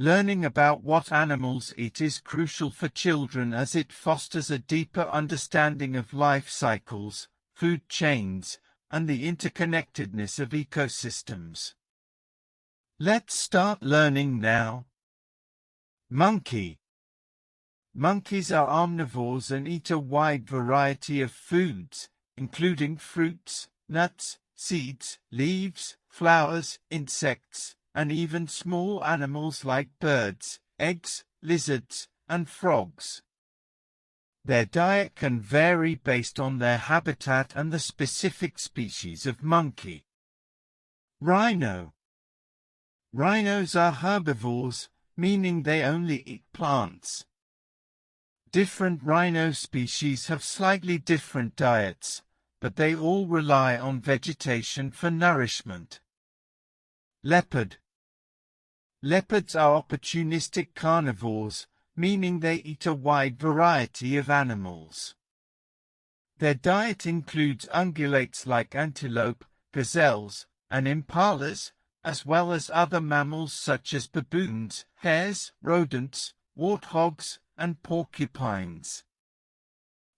Learning about what animals eat is crucial for children as it fosters a deeper understanding of life cycles, food chains, and the interconnectedness of ecosystems. Let's start learning now. Monkey. Monkeys are omnivores and eat a wide variety of foods, including fruits, nuts, seeds, leaves, flowers, insects, and even small animals like birds, eggs, lizards, and frogs. Their diet can vary based on their habitat and the specific species of monkey. Rhino. Rhinos are herbivores, meaning they only eat plants. Different rhino species have slightly different diets, but they all rely on vegetation for nourishment. Leopard. Leopards are opportunistic carnivores, meaning they eat a wide variety of animals. Their diet includes ungulates like antelope, gazelles, and impalas, as well as other mammals such as baboons, hares, rodents, warthogs, and porcupines.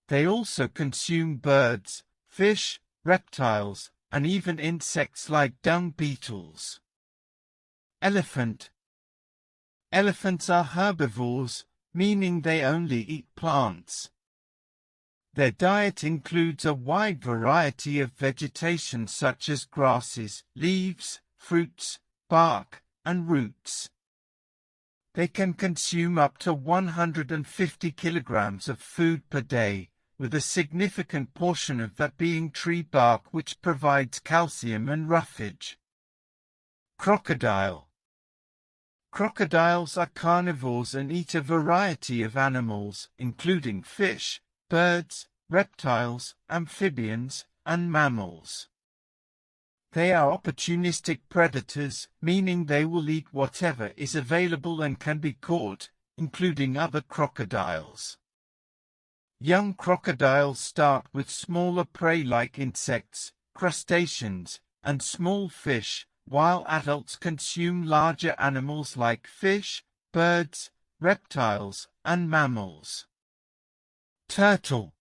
They also consume birds, fish, reptiles, and even insects like dung beetles. Elephant. Elephants are herbivores, meaning they only eat plants. Their diet includes a wide variety of vegetation such as grasses, leaves, fruits, bark, and roots. They can consume up to 150 kilograms of food per day, with a significant portion of that being tree bark which provides calcium and roughage. Crocodile. Crocodiles are carnivores and eat a variety of animals, including fish, birds, reptiles, amphibians, and mammals. They are opportunistic predators, meaning they will eat whatever is available and can be caught, including other crocodiles. Young crocodiles start with smaller prey like insects, crustaceans, and small fish, while adults consume larger animals like fish, birds, reptiles, and mammals. Turtle.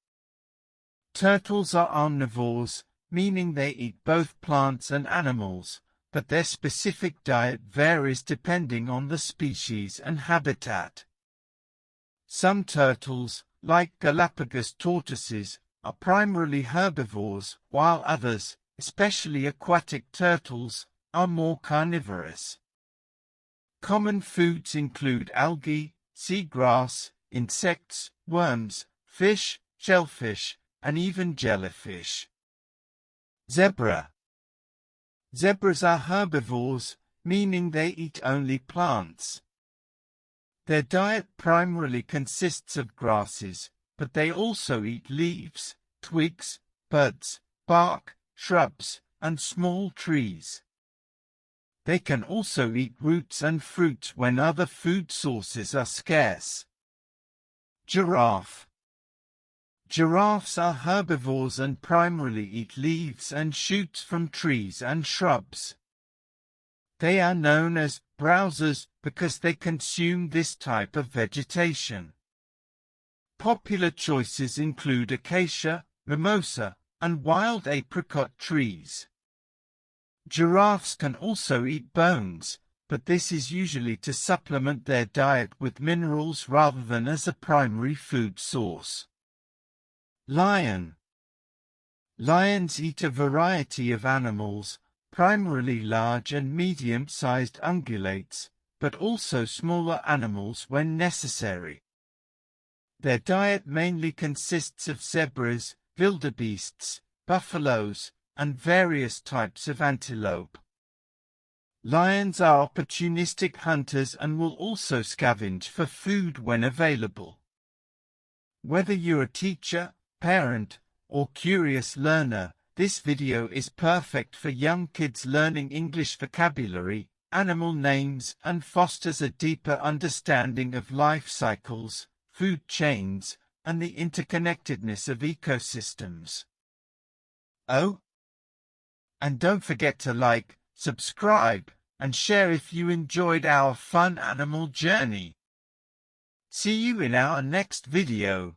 Turtles are omnivores, meaning they eat both plants and animals, but their specific diet varies depending on the species and habitat. Some turtles, like Galapagos tortoises, are primarily herbivores, while others, especially aquatic turtles, are more carnivorous. Common foods include algae, seagrass, insects, worms, fish, shellfish, and even jellyfish. Zebra. Zebras are herbivores, meaning they eat only plants. Their diet primarily consists of grasses, but they also eat leaves, twigs, buds, bark, shrubs, and small trees. They can also eat roots and fruits when other food sources are scarce. Giraffe. Giraffes are herbivores and primarily eat leaves and shoots from trees and shrubs. They are known as browsers because they consume this type of vegetation. Popular choices include acacia, mimosa, and wild apricot trees. Giraffes can also eat bones, but this is usually to supplement their diet with minerals rather than as a primary food source. Lion. Lions eat a variety of animals, primarily large and medium-sized ungulates, but also smaller animals when necessary. Their diet mainly consists of zebras, wildebeests, buffaloes, and various types of antelope. Lions are opportunistic hunters and will also scavenge for food when available. Whether you're a teacher, parent, or curious learner, this video is perfect for young kids learning English vocabulary, animal names, and fosters a deeper understanding of life cycles, food chains, and the interconnectedness of ecosystems. Oh, and don't forget to like, subscribe, and share if you enjoyed our fun animal journey. See you in our next video.